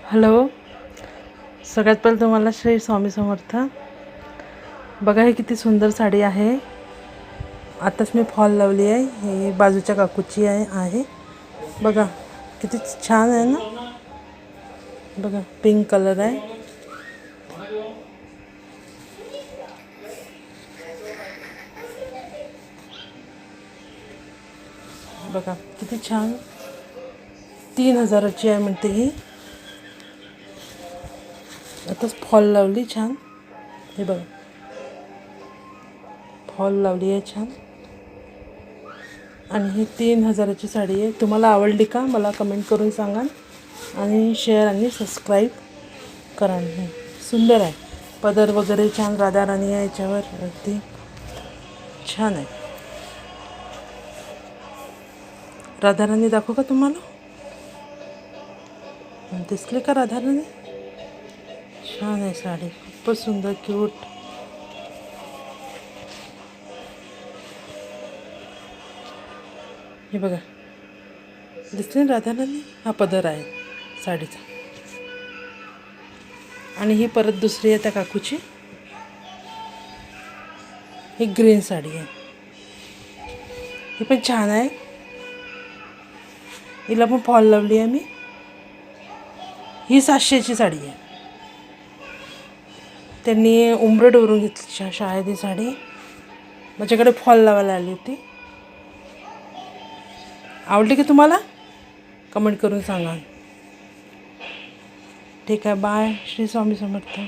Hello, सगळ्यात पहिलं तुम्हाला श्री स्वामी समर्थ. बघा ही किती सुंदर साडी आहे. आताच मी फॉल लावली आहे. हे बाजूच्या काकूची आहे. बघा किती छान आहे ना. बघा पिंक कलर आहे. बघा किती छान. 3000ची आहे म्हणते ही. आताच फॉल लावली छान. हे बघा फॉल लावली आहे छान. आणि ही 3000ची साडी आहे. तुम्हाला आवडली का मला कमेंट करून सांगा आणि शेअर आणि सबस्क्राईब करा. सुंदर आहे. पदर वगैरे छान राधा राणी आहे याच्यावर. अगदी छान आहे. राधा राणी दाखवू का तुम्हाला? दिसली का राधा राणी? छान आहे साडी. खूपच सुंदर क्यूट. हे बघा दिसली ना राधा राणी. हा पदर आहे साडीचा. आणि ही परत दुसरी आहे त्या काकूची. ही ग्रीन साडी आहे. ही पण छान आहे. हिला पण फॉल लावली आहे मी. ही 700ची साडी आहे. त्यांनी उंबरठवरून घेतली शाळेत ही साडी. माझ्याकडे फॉल लावायला आली होती. आवडली की तुम्हाला? कमेंट करून सांगा. ठीक आहे. बाय. श्री स्वामी समर्थ.